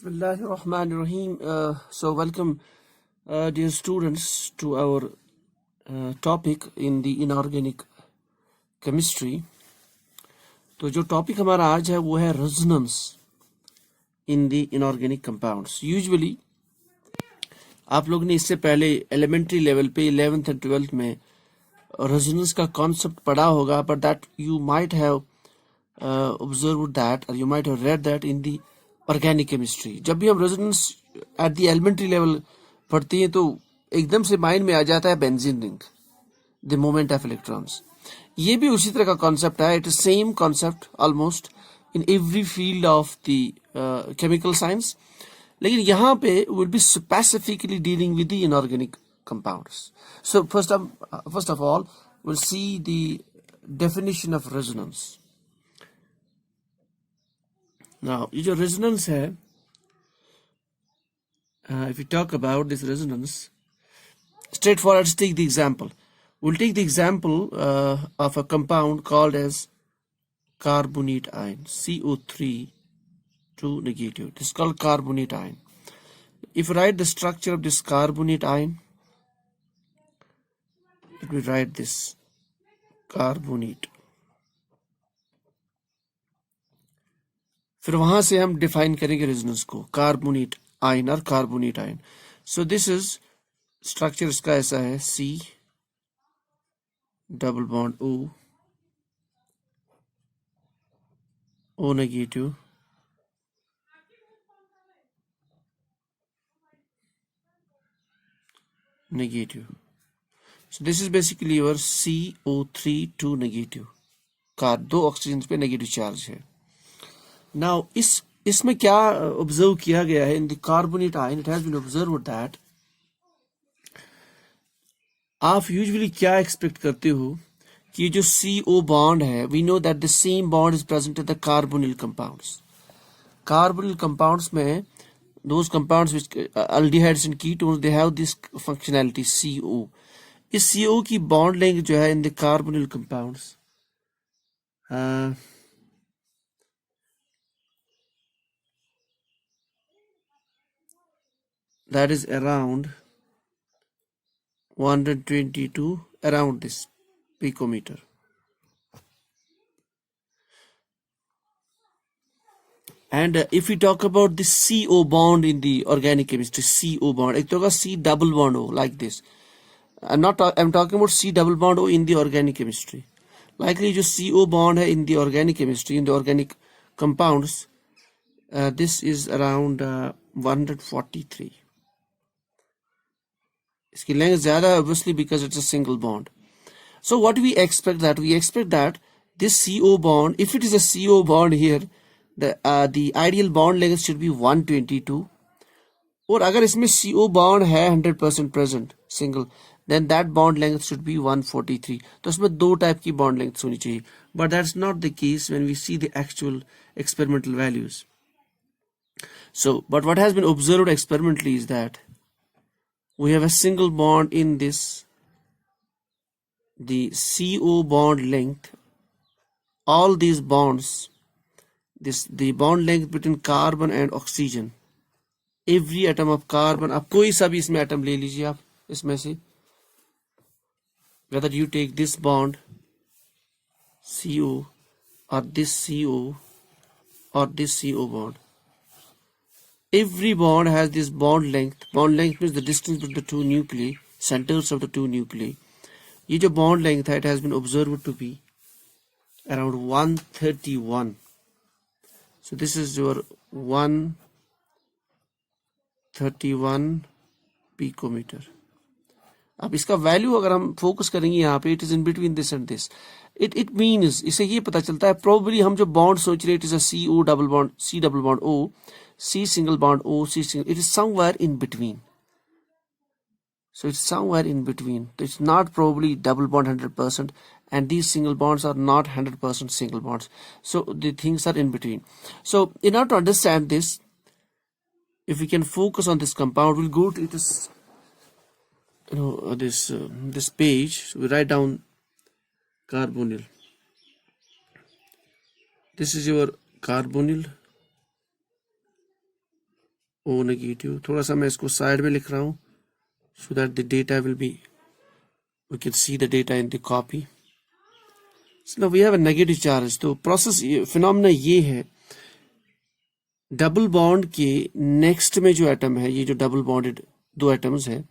Bismillahirrahmanirrahim. So welcome, dear students, to our topic in the inorganic chemistry. तो जो topic हमारा आज है वो है resonance in the inorganic compounds. Usually आप लोग ने इससे पहले एलिमेंट्री लेवल पे 11th and 12th में रेजोनेंस का कॉन्सेप्ट पढ़ा होगा, but that you might have observed that or you might have read that in the organic chemistry. जब भी हम resonance at the elementary level पढ़ते हैं तो एकदम से माइंड में आ जाता है benzene ring, the moment of electrons. ये भी उसी तरह का कॉन्सेप्ट है. It is same concept almost in every field of the chemical science, लेकिन यहाँ पे will be specifically dealing with the inorganic compounds. So first of all will see the definition of resonance. Now, ये जो resonance है, if we talk about this resonance, straightforward, let's take the example. We'll take the example of a compound called as carbonate ion, CO3 2 negative. This is called carbonate ion. If we write the structure of this carbonate ion, let me write this carbonate. फिर वहां से हम define करेंगे resonance को, carbonate ion और carbonate ion. So this is structure इसका ऐसा है, C double bond O negative, negative. So this is basically your CO3 2 negative. दो ऑक्सीजन पे नेगेटिव चार्ज है. नाउ इसमें क्या ऑब्जर्व किया गया है in the carbonate ion? It has been observed that आप यूजुअली क्या एक्सपेक्ट करते हो कि जो CO बॉन्ड है, we know that the same bond is present in the carbonyl compounds. Carbonyl compounds में those compounds which aldehydes and ketones, they have this functionality CO. इस CO की बॉन्ड लेंथ जो है in the carbonyl compounds, that is around 122, around this picometer. And if we talk about the CO bond in the organic chemistry, CO bond, एक तो होगा C double bond O, like this. I'm talking about C double bond O in the organic chemistry. Likely जो CO bond है in the organic chemistry, in the organic compounds, this is around 143. इसकी length ज्यादा है obviously because it's a single bond. So what we expect that this CO bond, if it is a CO bond here, the ideal bond length should be 122. और अगर इसमें CO bond है 100% present single, then that bond length should be 143. तो इसमें दो type की bond length होनी चाहिए, but that's not the case when we see the actual experimental values. So, but what has been observed experimentally is that we have a single bond in this, the CO bond length, all these bonds, the bond length between carbon and oxygen, every atom of carbon, आप कोई सा भी इसमें atom ले लीजिए आप इसमें से, whether you take this bond CO or this CO or this CO bond, every bond has this bond length. Bond length means the distance between the two nuclei, centers of the two nuclei. ये जो bond length है, it has been observed to be around 131. So this is your 131 picometer. अब इसका value अगर हम focus करेंगे यहाँ पे, it is in between this and this. It means, इससे ये पता चलता है probably हम जो bond सोच रहे, it is a CO double bond, C double bond O, C single bond O, C single, it is somewhere in between. So it's somewhere in between. It's not probably double bond 100%, and these single bonds are not 100% single bonds. So the things are in between. So in order to understand this, if we can focus on this compound, we'll go to this, this page. So we write down carbonyl. This is your carbonyl. O negative. थोड़ा सा मैं इसको side में लिख रहा हूँ so that the data will be, we can see the data in the copy. So now we have a negative charge. तो process phenomena ये है, डबल बॉन्ड के नेक्स्ट में जो एटम है, ये जो डबल बॉन्डेड दो एटम्स है,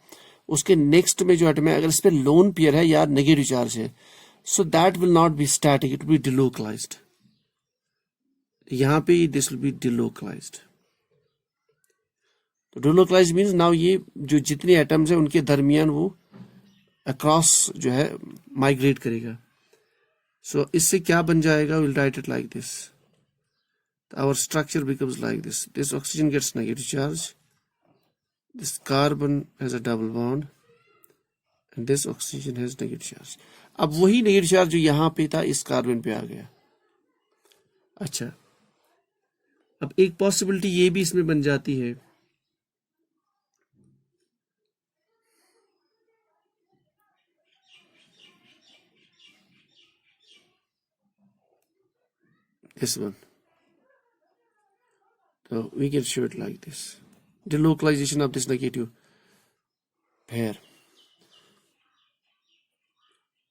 उसके नेक्स्ट में जो एटम है, अगर इस पे लोन पेयर है या नेगेटिव चार्ज है, so that will not be static, it will be delocalized. यहाँ पे दिस विल बी डिलोकलाइज्ड. तो डिलोकलाइज्ड मींस नाउ ये जो जितने एटम्स है उनके दरमियान वो अक्रॉस जो है माइग्रेट करेगा. सो इससे क्या बन जाएगा, will write it like this. Our structure becomes like this. This oxygen gets negative charge. This carbon has a double bond. And this oxygen has negative charge. अब वही नेगेटिव चार्ज जो यहाँ पे था इस कार्बन पे आ गया. अच्छा, अब एक पॉसिबिलिटी ये भी इसमें बन जाती है, this one. So we can show it like this. Delocalization of this negative pair.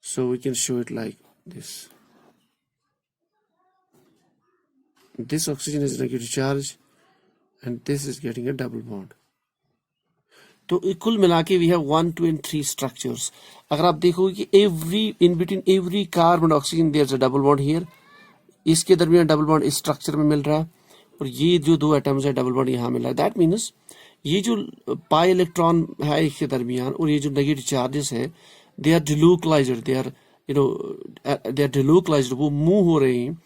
So we can show it like this. This oxygen is negative charge and this is getting a double bond. तो कुल मिला के we have 1, 2 and 3 structures. अगर आप देखोगे कि in between every carbon oxygen there's a double bond here. इसके दरमियान डबल बॉन्ड इस स्ट्रक्चर में मिल रहा है और ये जो दो एटम्स है डबल बॉन्ड यहाँ मिल रहा है. दैट मीन्स ये जो पाई इलेक्ट्रॉन है इसके दरमियान और ये जो नेगेटिव चार्जेस है, they are delocalized, they are they are delocalized, वो मूव हो रहे हैं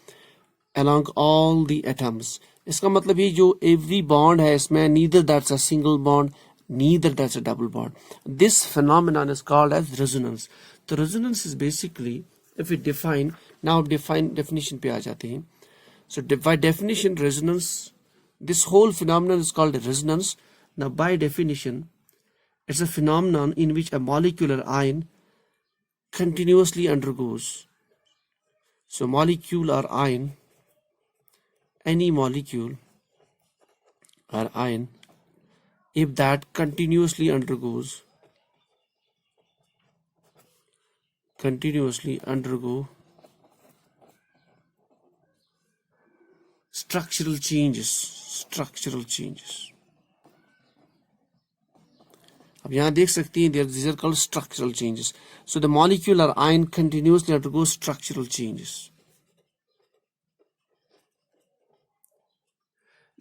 along all the atoms. इसका मतलब ये जो every bond है इसमें neither that's a single bond, neither that's a double bond. This phenomenon is called as resonance. तो resonance is basically, if we define, now definition पे आ जाते हैं. So by definition resonance, this whole phenomenon is called resonance. Now by definition, it's a phenomenon in which a molecular ion continuously undergoes. So molecule or ion, any molecule or ion, if that continuously undergo structural changes. अब यहाँ देख सकती हैं, these are called structural changes. So the molecule or ion continuously undergoes structural changes.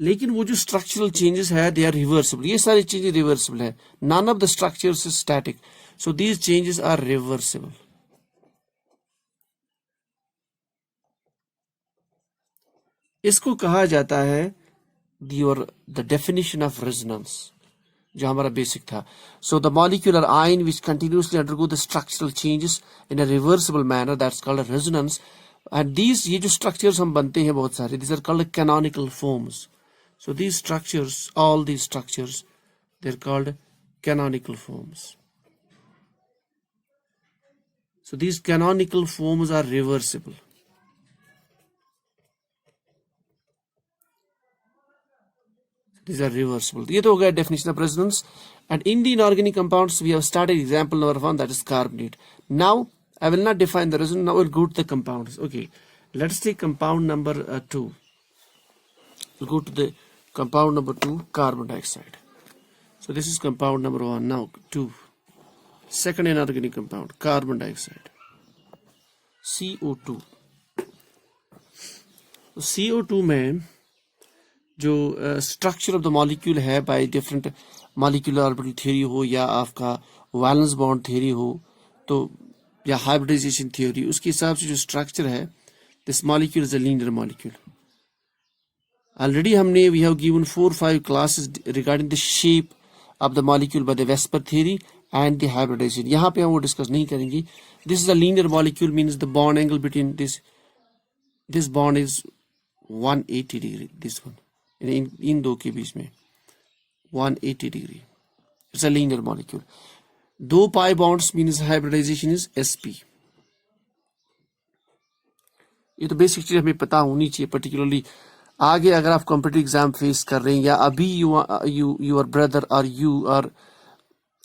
लेकिन वो जो structural changes है they are reversible. ये सारी चीजें रिवर्सिबल है. None of the structures is static, so these changes are reversible. इसको कहा जाता है द डेफिनेशन ऑफ रेजोनेंस, जो हमारा बेसिक था. So the molecular ion which continuously undergo the structural changes in a reversible manner, that's called resonance. And these, ये जो structures हम बनते हैं बहुत सारे, these are called canonical forms. So these structures, all these structures, they're called canonical forms. So these canonical forms are reversible. These are reversible. ये तो हो गया definition of resonance. And in the inorganic compounds, we have started example number 1, that is carbonate. Now I will not define the resonance. Now we'll go to the compounds. Okay, let's take compound number 2. We'll go to the compound number 2, carbon dioxide. So this is compound number 1. Now 2, second inorganic compound, carbon dioxide, CO2. तो CO2 में जो structure of the molecule है, by different molecular orbital theory हो या आपका valence bond theory हो, तो या हाइब्रिडाइजेशन थ्योरी, उसके हिसाब से जो स्ट्रक्चर है, this molecule is a linear molecule. Already we have given 4 or 5 classes regarding the shape of the molecule by the Vesper theory and the hybridization. यहाँ पे हम वो डिस्कस नहीं करेंगे. This is a linear molecule, means the bond angle between this bond is 180 degree. This one इन दो के बीच में 180 degree. It's a linear molecule. 2 pi bonds means hybridization is sp. ये तो बेसिक चीज हमें पता होनी चाहिए, particularly आगे अगर आप कॉम्पिटिटिव एग्जाम फेस कर रहे हैं या अभी योर ब्रदर और यू आर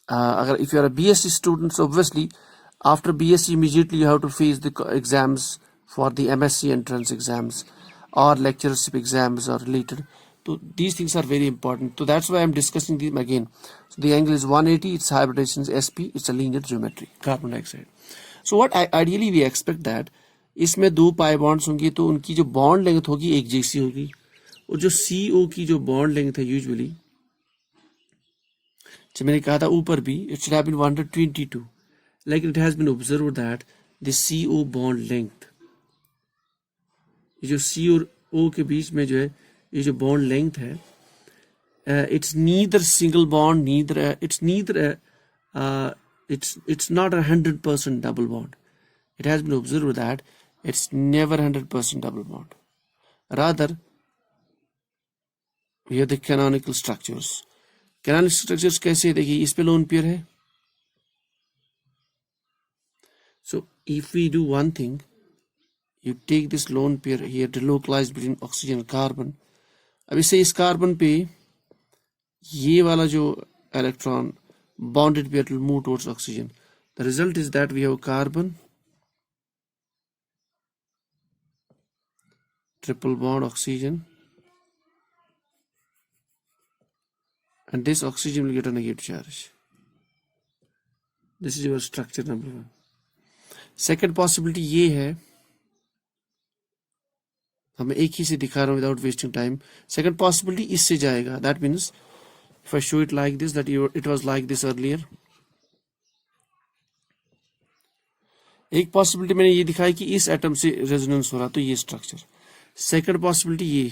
अगर if you are a BSc student, so obviously after BSc immediately you have to face the exams for the MSc entrance exams or lectureship exams or related. So these things are very important. So that's why I'm discussing them again. So the angle is 180. It's hybridization SP. It's a linear geometry. Carbon dioxide. So what ideally we expect that इसमें दो pi bonds होंगे तो उनकी जो bond length होगी एक जैसी होगी और जो CO की जो बॉन्ड लेंथ है यूजुअली जो मैंने कहा था ऊपर भी it should have been 122 लेकिन it has been observed that the CO bond length ये जो C और O के बीच में जो है ये जो बॉन्ड लेंथ है it's neither single bond neither it's not 100% double bond. It has been observed that it's never 100% double bond. Rather, we have the canonical structures. Canonical structures कैसे देखिए इस पे लोन पेयर है. So if we do one thing, you take this lone pair here delocalized between oxygen and carbon. अब इससे इस carbon पे ये वाला जो electron bonded pair will move towards oxygen. The result is that we have carbon triple bond oxygen and this oxygen will get a negative charge. This is your structure number 1. Second possibility ये है मैं एक ही से दिखा रहा हूँ without wasting time. Second possibility इससे जाएगा. That means if I show it like this, that it was like this earlier. एक possibility मैंने ये दिखाई कि इस एटम से रेजोनेंस हो रहा तो ये स्ट्रक्चर. Second possibility ये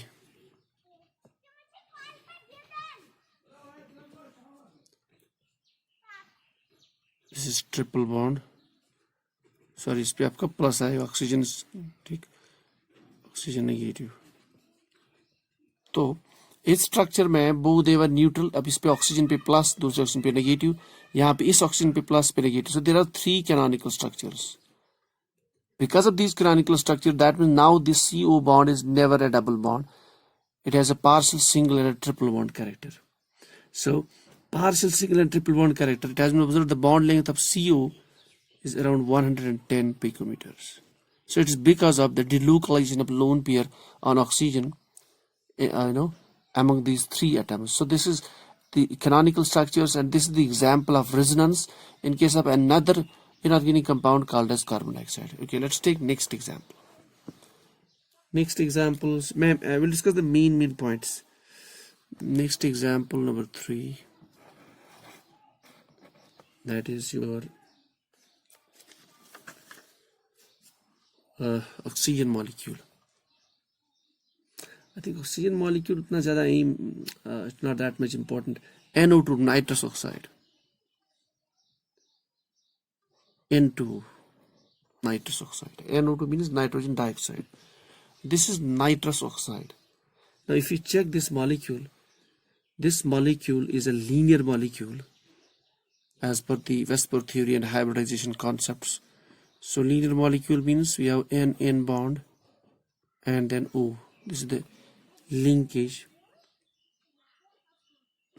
this is triple bond. Sorry इस पे आपका प्लस आएगा ऑक्सीजन ठीक ऑक्सीजन नेगेटिव. तो इस स्ट्रक्चर में बोथ देवर न्यूट्रल. अब इस पे ऑक्सीजन पे प्लस दूसरे ऑक्सीजन पे नेगेटिव यहाँ पे इस ऑक्सीजन पे प्लस पे negative. So there are 3 canonical structures. Because of these canonical structures, that means now this CO bond is never a double bond. It has a partial single and a triple bond character. So partial single and triple bond character, it has been observed the bond length of CO is around 110 picometers. So it is because of the delocalization of lone pair on oxygen, among these 3 atoms. So this is the canonical structures, and this is the example of resonance in case of another inorganic compound called as carbon dioxide. Okay, let's take next example. Next examples, I will discuss the main points. Next example number 3. That is your oxygen molecule. I think oxygen molecule उतना ज़्यादा it's not that much important. NO2 nitrous oxide. N2 nitrous oxide. NO2 means nitrogen dioxide. This is nitrous oxide. Now if you check this molecule is a linear molecule as per the Westport theory and hybridization concepts. So linear molecule means we have N bond and then O. This is the linkage.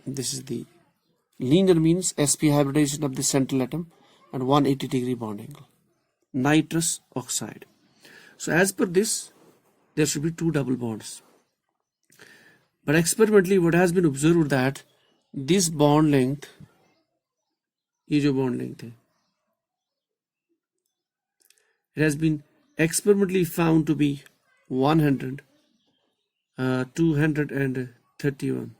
This is the linear means sp hybridization of the central atom and 180-degree bond angle. Nitrous oxide. So as per this, there should be 2 double bonds. But experimentally, what has been observed that this bond length, ये जो bond length है, it has been experimentally found to be 100, 231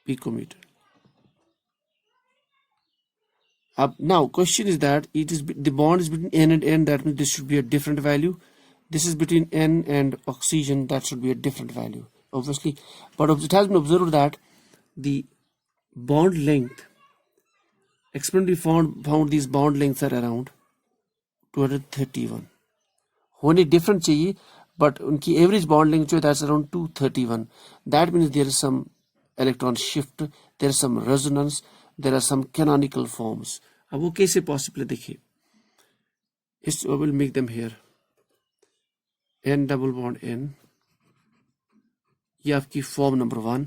picometer. Now question is that it is the bond is between N and N, that means this should be a different value. This is between N and oxygen, that should be a different value obviously. But it has been observed that the bond length experimentally found these bond lengths are around 231. होने different चाहिए, but उनकी average bond length जो है that's around 231. That means there is some electron shift, there is some resonance, there are some canonical forms. अब वो कैसे possible देखिए. I will make them here. N double bond N ये आपकी form number 1.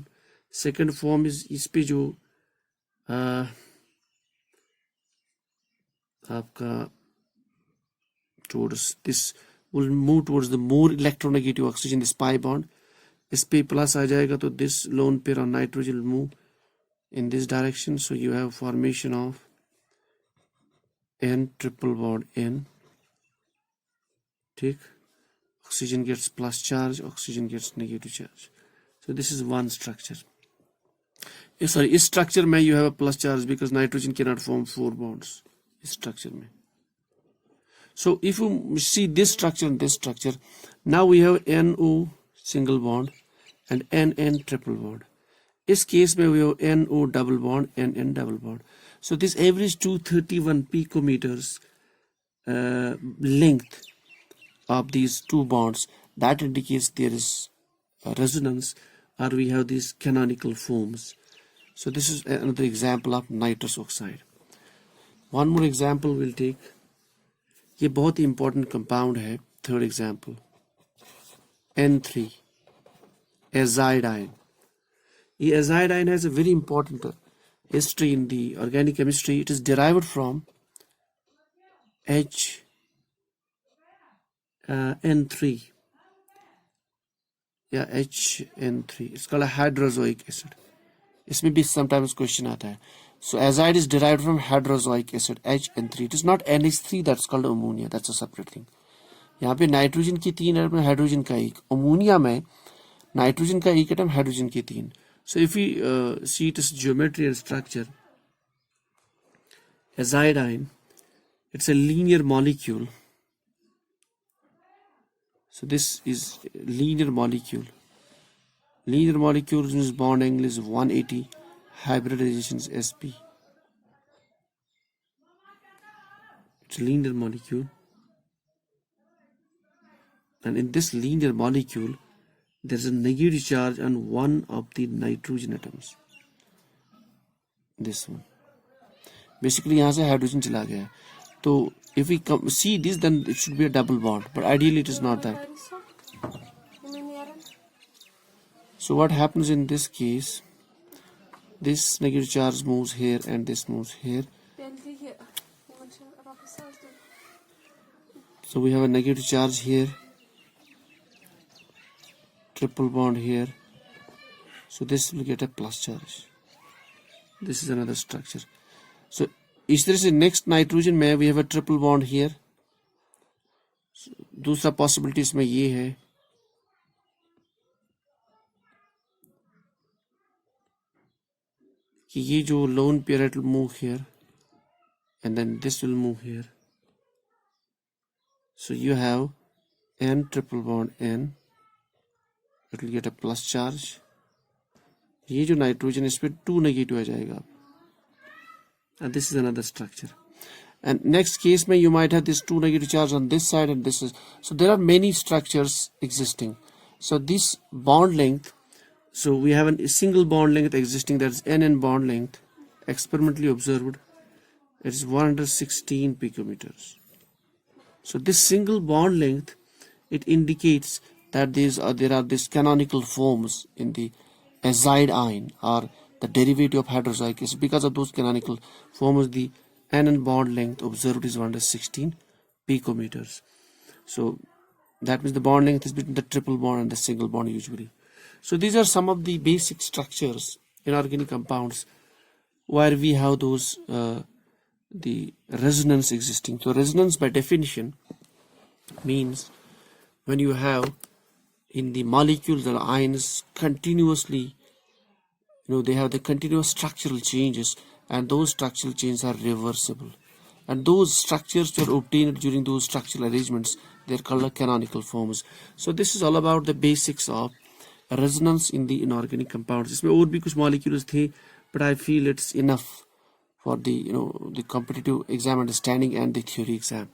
Second form इस पे जो आपका towards this will move towards the more electronegative oxygen, this pi bond. इस पे प्लस आ जाएगा तो this lone pair on nitrogen will move in this direction. So you have formation of N triple bond N. ठीक, oxygen gets plus charge, oxygen gets negative charge. So this is one structure. Sorry, इस structure में you have a plus charge because nitrogen cannot form 4 bonds. इस structure में. So if you see this structure and this structure, now we have NO single bond and NN triple bond. इस case में we have NO double bond, NN double bond. So this average 231 picometers length of these two bonds, that indicates there is a resonance, or we have these canonical forms. So this is another example of nitrous oxide. One more example we'll take. ये बहुत ही important compound है. Third example, N3, azidine. ये azidine has a very important history in the organic chemistry. It is derived from N3. Yeah, HN3. It's called a hydrozoic acid. इसमें भी sometimes question आता है. So azide is derived from hydrozoic acid HN3. It is not NH3 that's called ammonia. That's a separate thing. यहाँ पे nitrogen की 3 atom, hydrogen का 1. Ammonia में nitrogen का 1 एटम, हाइड्रोजन की 3. So if we see its geometry and structure, azidine, it's a linear molecule. So this is linear molecule. Linear molecules means bond angle is 180, hybridization is sp. It's a linear molecule, and in this linear molecule there is a negative charge on one of the nitrogen atoms. This one. Basically यहाँ से hydrogen चला गया. तो if we see this, then it should be a double bond, but ideally it is not that. So what happens in this case, this negative charge moves here and this moves here. So we have a negative charge here, triple bond here. So this will get a plus charge. This is another structure. So इस तरह से next nitrogen में we have a triple bond here. So, दूसरा possibility इसमें ये है कि ये जो lone pair it will move here and then this will move here. So you have N triple bond N. It will get a plus charge. ये जो nitrogen इस पे 2 negative आ जाएगा. And this is another structure. And next case में you might have this 2 negative charge on this side and this is. So there are many structures existing. So this bond length, so we have a single bond length existing, that is NN bond length, experimentally observed. It is 116 picometers. So this single bond length, it indicates that there are these canonical forms in the azide or the derivative of hydrozoic acid. Because of those canonical forms, the NN bond length observed is 116 picometers. So that means the bond length is between the triple bond and the single bond usually. So these are some of the basic structures in organic compounds where we have those the resonance existing. So resonance by definition means when you have in the molecules the ions continuously, they have the continuous structural changes, and those structural changes are reversible, and those structures were obtained during those structural arrangements. They are called canonical forms. So this is all about the basics of resonance in the inorganic compounds. इसमें और भी कुछ molecules थे, but I feel it's enough for the the competitive exam understanding and the theory exam.